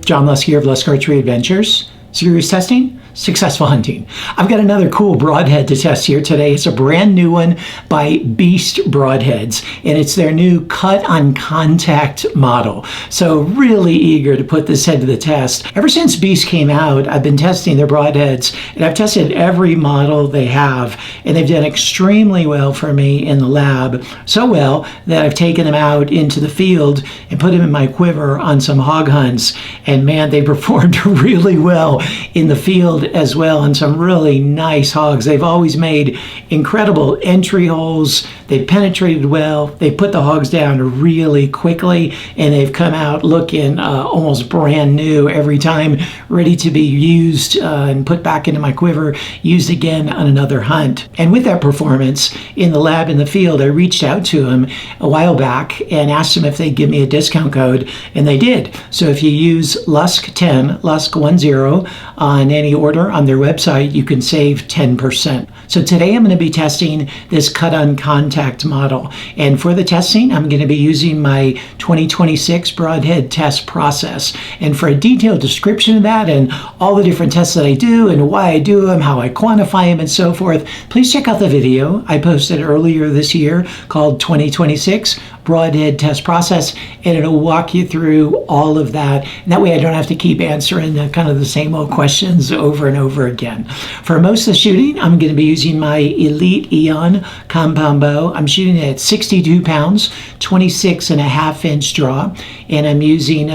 John Lusk here of Lusk Archery Adventures. Serious testing, successful hunting. I've got another cool broadhead to test here today. It's a brand new one by Beast Broadheads, and it's their new cut on contact model. So really eager to put this head to the test. Ever since Beast came out, I've been testing their broadheads, and I've tested every model they have, and they've done extremely well for me in the lab. So well that I've taken them out into the field and put them in my quiver on some hog hunts, and man, they performed really well in the field as well, and some really nice hogs. They've always made incredible entry holes. They've penetrated well. They put the hogs down really quickly, and they've come out looking almost brand new every time, ready to be used and put back into my quiver, used again on another hunt. And with that performance in the lab, in the field, I reached out to them a while back and asked them if they'd give me a discount code, and they did. So if you use LUSK10, LUSK10 on any order on their website, you can save 10%. So today I'm going to be testing this cut on contact model. And for the testing, I'm going to be using my 2026 broadhead test process. And for a detailed description of that and all the different tests that I do and why I do them, how I quantify them and so forth, please check out the video I posted earlier this year called 2026 Broadhead Test Process, and it'll walk you through all of that. And that way I don't have to keep answering kind of the same old questions over and over again. For most of the shooting, I'm going to be using my Elite Eon Compound bow. I'm shooting at 62 pounds, 26.5-inch draw, and I'm using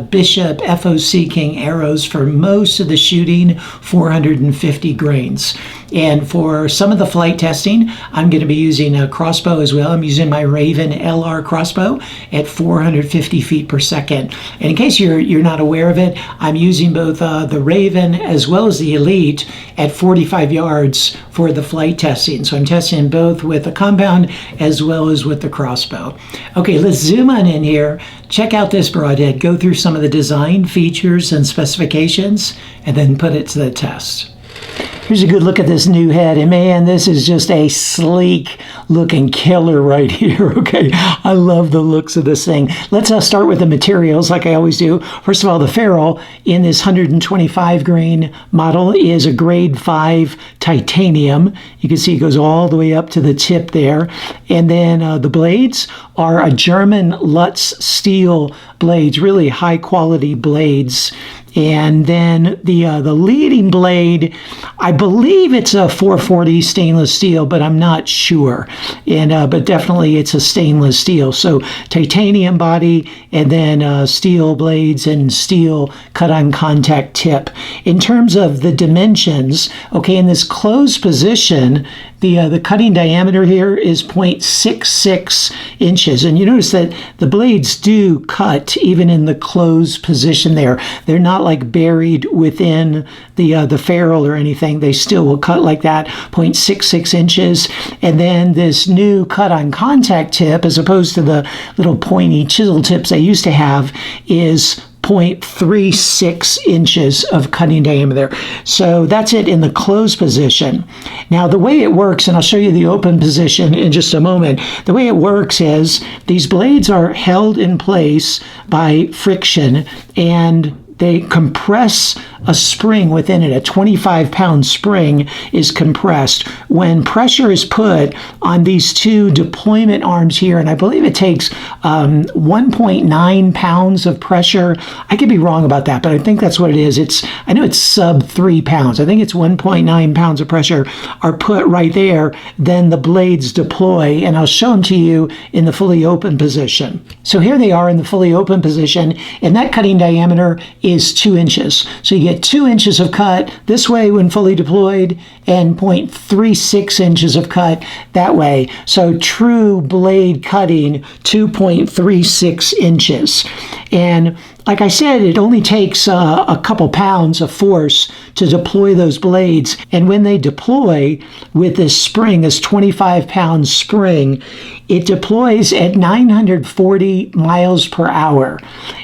Bishop FOC King arrows for most of the shooting, 450 grains. And for some of the flight testing, I'm going to be using a crossbow as well. I'm using my Ravin LR XBow at 450 feet per second. And in case you're not aware of it, I'm using both the Ravin as well as the Elite at 45 yards for the flight testing. So I'm testing both with the compound as well as with the crossbow. Okay, let's zoom on in here. Check out this broadhead, go through some of the design features and specifications, and then put it to the test. Here's a good look at this new head, and man, this is just a sleek looking killer right here. Okay, I love the looks of this thing. Let's start with the materials like I always do. First of all, the ferrule in this 125 grain model is a grade 5 titanium. You can see it goes all the way up to the tip there. And then the blades are a German Lutz steel blades, really high quality blades. And then the leading blade, I believe it's a 440 stainless steel, but I'm not sure. And but definitely it's a stainless steel. So titanium body, and then steel blades and steel cut on contact tip. In terms of the dimensions, okay, in this closed position, the cutting diameter here is 0.66 inches. And you notice that the blades do cut even in the closed position there. They're not like buried within the ferrule or anything. They still will cut like that, 0.66 inches. And then this new cut on contact tip, as opposed to the little pointy chisel tips they used to have, is 0.36 inches of cutting diameter. So that's it in the closed position. Now the way it works, and I'll show you the open position in just a moment, the way it works is these blades are held in place by friction, and they compress a spring within it. A 25-pound spring is compressed. When pressure is put on these two deployment arms here, and I believe it takes 1.9 pounds of pressure. I could be wrong about that, but I think that's what it is. I know it's sub 3 pounds. I think it's 1.9 pounds of pressure are put right there. Then the blades deploy, and I'll show them to you in the fully open position. So here they are in the fully open position, and that cutting diameter is 2 inches. So you get 2 inches of cut this way when fully deployed, and 0.36 inches of cut that way. So true blade cutting, 2.36 inches. And like I said, it only takes a couple pounds of force to deploy those blades. And when they deploy with this spring, this 25-pound spring, it deploys at 940 miles per hour.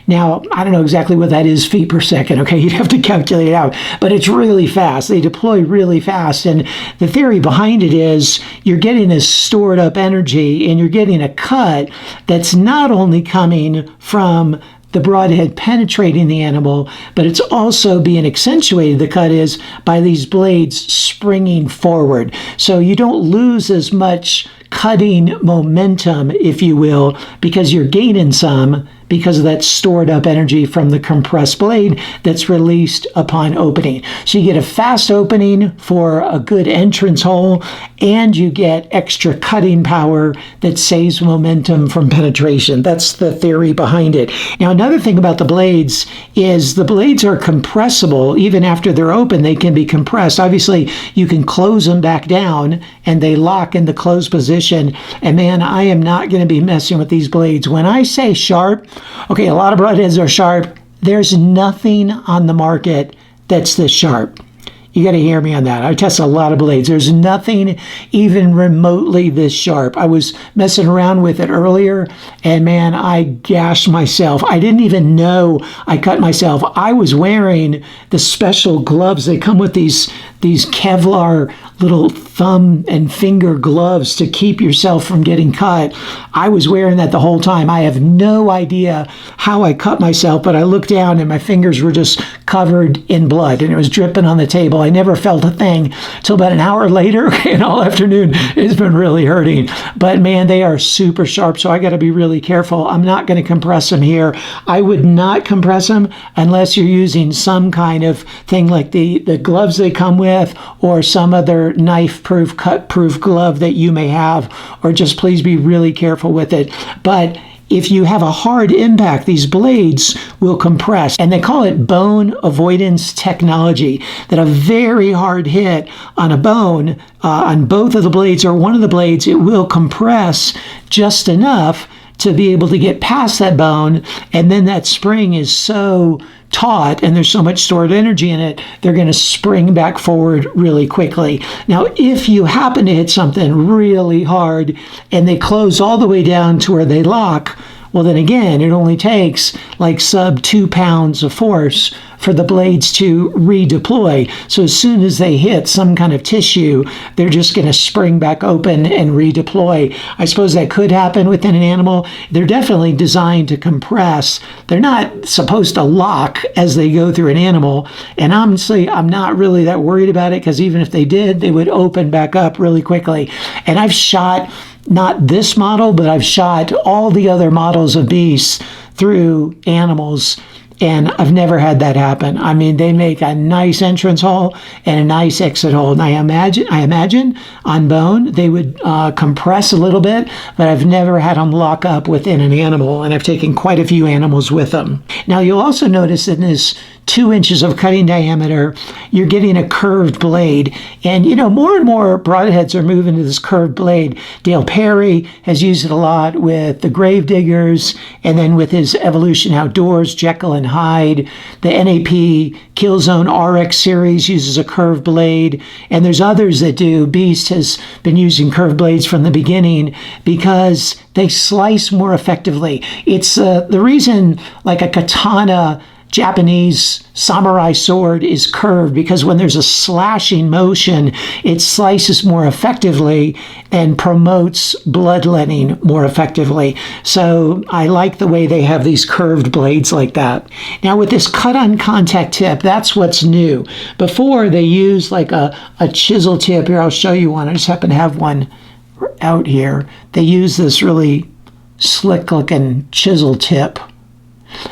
Now, I don't know exactly what that is feet per second, okay? You'd have to calculate it out, but it's really fast. They deploy really fast. And the theory behind it is you're getting this stored up energy, and you're getting a cut that's not only coming from the broadhead penetrating the animal, but it's also being accentuated, the cut is, by these blades springing forward. So you don't lose as much cutting momentum, if you will, because you're gaining some because of that stored up energy from the compressed blade that's released upon opening. So you get a fast opening for a good entrance hole, and you get extra cutting power that saves momentum from penetration. That's the theory behind it. Now, another thing about the blades is the blades are compressible. Even after they're open, they can be compressed. Obviously, you can close them back down and they lock in the closed position. And man, I am not going to be messing with these blades. When I say sharp, okay, a lot of broadheads are sharp. There's nothing on the market that's this sharp. You got to hear me on that. I test a lot of blades. There's nothing even remotely this sharp. I was messing around with it earlier, and man, I gashed myself. I didn't even know I cut myself. I was wearing the special gloves. They come with these Kevlar little thumb and finger gloves to keep yourself from getting cut. I was wearing that the whole time. I have no idea how I cut myself, but I looked down and my fingers were just covered in blood and it was dripping on the table. I never felt a thing till about an hour later, and all afternoon it's been really hurting. But man, they are super sharp, so I got to be really careful. I'm not going to compress them here. I would not compress them unless you're using some kind of thing like the gloves they come with, or some other knife-proof, cut-proof glove that you may have, or just please be really careful with it. But if you have a hard impact, these blades will compress, and they call it bone avoidance technology, that a very hard hit on a bone, on both of the blades or one of the blades, it will compress just enough to be able to get past that bone, and then that spring is so taut and there's so much stored energy in it, they're going to spring back forward really quickly. Now, if you happen to hit something really hard and they close all the way down to where they lock, well, then again, it only takes like sub 2 pounds of force for the blades to redeploy. So as soon as they hit some kind of tissue, they're just going to spring back open and redeploy. I suppose that could happen within an animal. They're definitely designed to compress. They're not supposed to lock as they go through an animal. And honestly, I'm not really that worried about it, because even if they did, they would open back up really quickly. And I've shot not this model, but I've shot all the other models of beasts through animals, and I've never had that happen. I mean, they make a nice entrance hole and a nice exit hole. And I imagine on bone, they would compress a little bit, but I've never had them lock up within an animal, and I've taken quite a few animals with them. Now, you'll also notice that in this 2 inches of cutting diameter, you're getting a curved blade. And, you know, more and more broadheads are moving to this curved blade. Dale Perry has used it a lot with the Gravediggers, and then with his Evolution Outdoors, Jekyll and Hyde. The NAP Killzone RX series uses a curved blade, and there's others that do. Beast has been using curved blades from the beginning because they slice more effectively. It's the reason, like a katana, Japanese samurai sword, is curved, because when there's a slashing motion, it slices more effectively and promotes bloodletting more effectively. So I like the way they have these curved blades like that. Now, with this cut on contact tip, that's what's new. Before, they used like a chisel tip. Here, I'll show you one. I just happen to have one out here. They use this really slick looking chisel tip.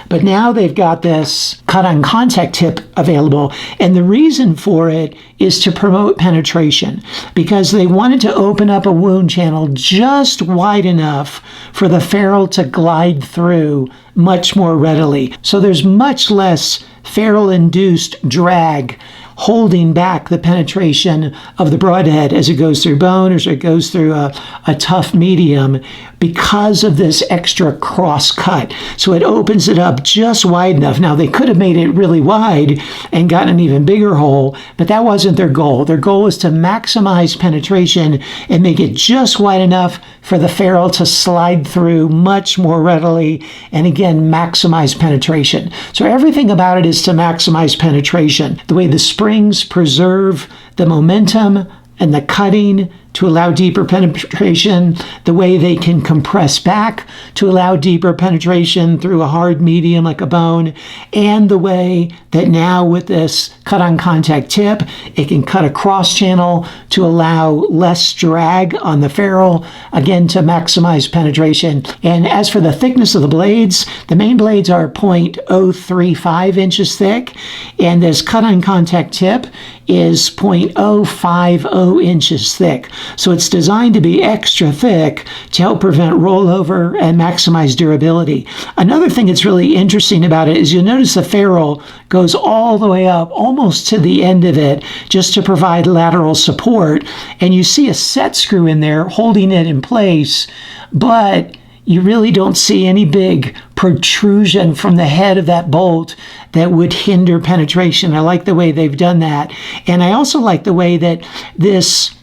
But now they've got this cut on contact tip available, and the reason for it is to promote penetration, because they wanted to open up a wound channel just wide enough for the ferrule to glide through much more readily. So there's much less ferrule-induced drag holding back the penetration of the broadhead as it goes through bone or as it goes through a tough medium, because of this extra cross cut. So it opens it up just wide enough. Now, they could have made it really wide and gotten an even bigger hole, but that wasn't their goal. Their goal is to maximize penetration and make it just wide enough for the ferrule to slide through much more readily, and again, maximize penetration. So everything about it is to maximize penetration. The way the springs preserve the momentum and the cutting to allow deeper penetration, the way they can compress back to allow deeper penetration through a hard medium like a bone, and the way that now with this cut-on contact tip, it can cut across channel to allow less drag on the ferrule, again to maximize penetration. And as for the thickness of the blades, the main blades are 0.035 inches thick, and this cut-on contact tip is 0.050 inches thick. So it's designed to be extra thick to help prevent rollover and maximize durability. Another thing that's really interesting about it is you'll notice the ferrule goes all the way up, almost to the end of it, just to provide lateral support. And you see a set screw in there holding it in place, but you really don't see any big protrusion from the head of that bolt that would hinder penetration. I like the way they've done that. And I also like the way that this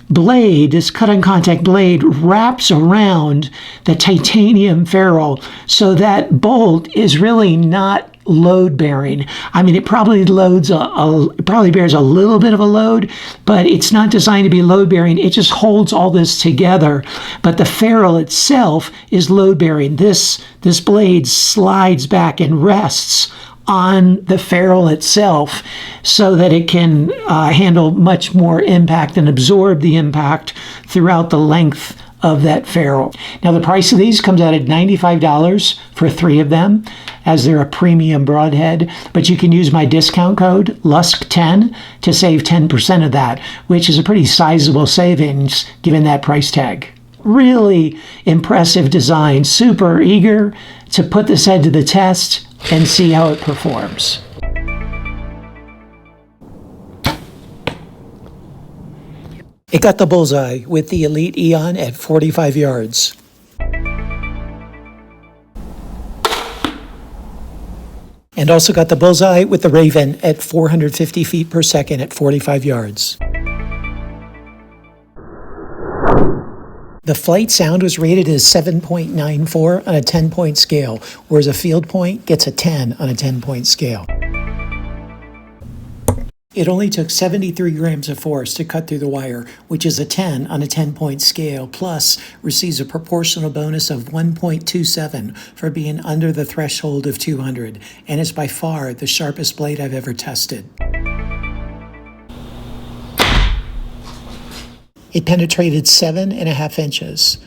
blade, this cut-on contact blade, wraps around the titanium ferrule, so that bolt is really not load bearing. I mean, it probably loads it probably bears a little bit of a load, but it's not designed to be load bearing. It just holds all this together. But the ferrule itself is load bearing. This blade slides back and rests on the ferrule itself so that it can handle much more impact and absorb the impact throughout the length of that ferrule. Now the price of these comes out at $95 for 3 of them, as they're a premium broadhead, but you can use my discount code LUSK10 to save 10% of that, which is a pretty sizable savings given that price tag. Really impressive design. Super eager to put this head to the test and see how it performs. It got the bullseye with the Elite Eon at 45 yards. And also got the bullseye with the Ravin at 450 feet per second at 45 yards. The flight sound was rated as 7.94 on a 10-point scale, whereas a field point gets a 10 on a 10-point scale. It only took 73 grams of force to cut through the wire, which is a 10 on a 10-point scale, plus receives a proportional bonus of 1.27 for being under the threshold of 200, and is by far the sharpest blade I've ever tested. It penetrated 7.5 inches,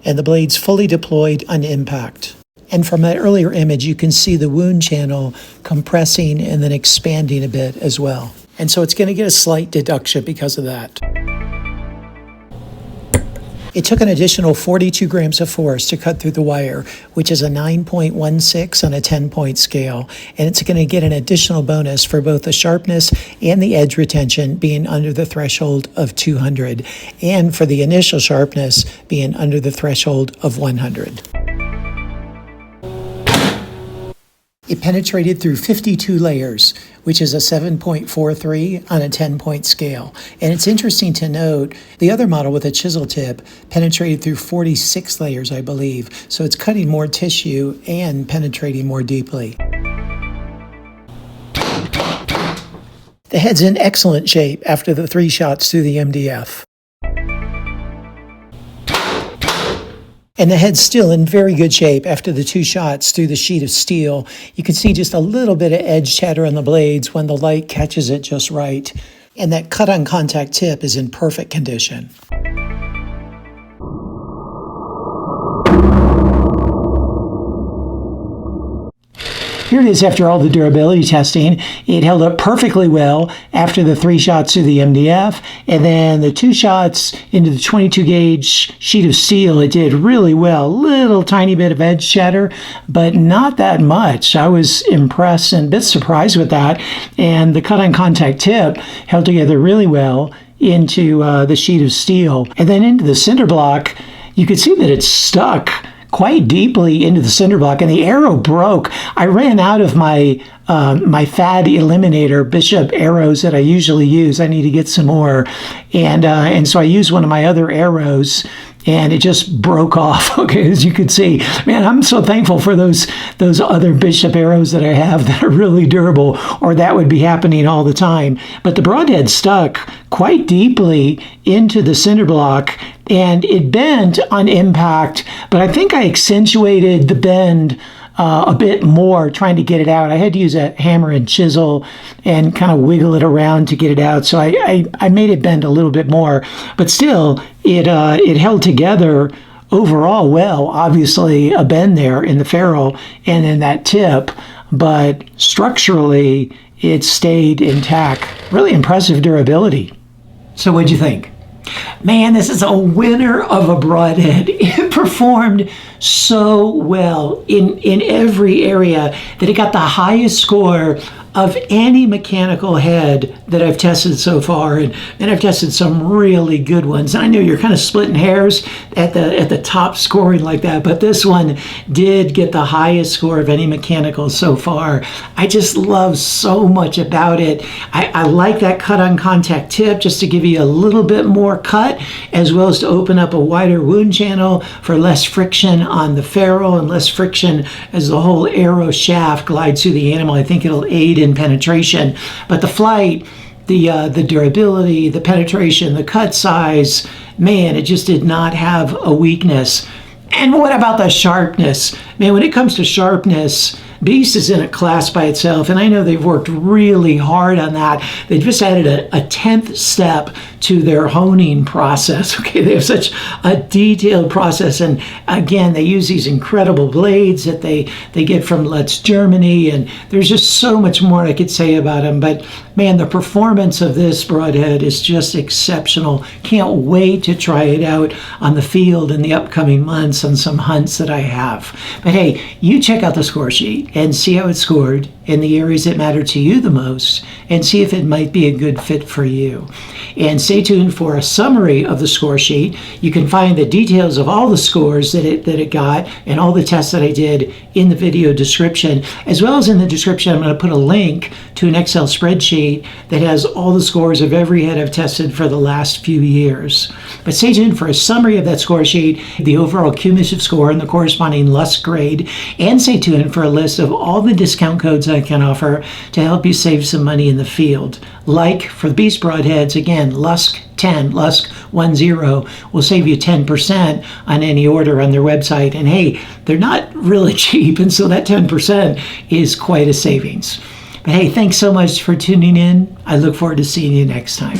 and the blade's fully deployed on impact. And from that earlier image, you can see the wound channel compressing and then expanding a bit as well. And so it's going to get a slight deduction because of that. It took an additional 42 grams of force to cut through the wire, which is a 9.16 on a 10-point scale. And it's going to get an additional bonus for both the sharpness and the edge retention being under the threshold of 200, and for the initial sharpness being under the threshold of 100. It penetrated through 52 layers, which is a 7.43 on a 10-point scale. And it's interesting to note, the other model with a chisel tip penetrated through 46 layers, I believe. So it's cutting more tissue and penetrating more deeply. The head's in excellent shape after the 3 shots through the MDF. And the head's still in very good shape after the 2 shots through the sheet of steel. You can see just a little bit of edge chatter on the blades when the light catches it just right. And that cut-on contact tip is in perfect condition. Here it is after all the durability testing. It held up perfectly well after the 3 shots through the MDF, and then the 2 shots into the 22 gauge sheet of steel, it did really well. Little tiny bit of edge chatter, but not that much. I was impressed and a bit surprised with that, and the cut-on contact tip held together really well into the sheet of steel. And then into the cinder block, you could see that it's stuck quite deeply into the cinder block, and the arrow broke. I ran out of my my FAD eliminator Bishop arrows that I usually use. I need to get some more, and so I used one of my other arrows, and it just broke off. Okay, as you can see, man, I'm so thankful for those other Bishop arrows that I have that are really durable, or that would be happening all the time. But the Broadhead stuck quite deeply into the cinder block, and it bent on impact, but I think I accentuated the bend a bit more trying to get it out. I had to use a hammer and chisel and kind of wiggle it around to get it out. So I made it bend a little bit more, but still it held together overall well. Obviously a bend there in the ferrule and in that tip, but structurally it stayed intact. Really impressive durability. So what'd you think? Man, this is a winner of a broadhead. It performed so well in every area that it got the highest score of any mechanical head that I've tested so far, and I've tested some really good ones. I know you're kind of splitting hairs at the top scoring like that, but this one did get the highest score of any mechanical so far. I just love so much about it. I like that cut on contact tip just to give you a little bit more cut, as well as to open up a wider wound channel for less friction on the ferrule and less friction as the whole arrow shaft glides through the animal. I think it'll aid in penetration, but the flight, the durability, the penetration, the cut size, man, it just did not have a weakness. And what about the sharpness? Man, when it comes to sharpness, Beast is in a class by itself, and I know they've worked really hard on that. They just added a 10th step to their honing process. Okay, they have such a detailed process, and again, they use these incredible blades that they get from Let's Germany, and there's just so much more I could say about them. But man, the performance of this broadhead is just exceptional. Can't wait to try it out on the field in the upcoming months on some hunts that I have. But hey, you check out the score sheet and see how it scored in the areas that matter to you the most, and see if it might be a good fit for you. And stay tuned for a summary of the score sheet. You can find the details of all the scores that it got and all the tests that I did in the video description, as well as in the description I'm going to put a link to an Excel spreadsheet that has all the scores of every head I've tested for the last few years. But stay tuned for a summary of that score sheet, the overall cumulative score and the corresponding Lusk grade, and stay tuned for a list of all the discount codes I can offer to help you save some money in the field. Like for the Beast broadheads, again, Lusk 10, Lusk 10 will save you 10% on any order on their website. And hey, they're not really cheap, and so that 10% is quite a savings. But hey, thanks so much for tuning in. I look forward to seeing you next time.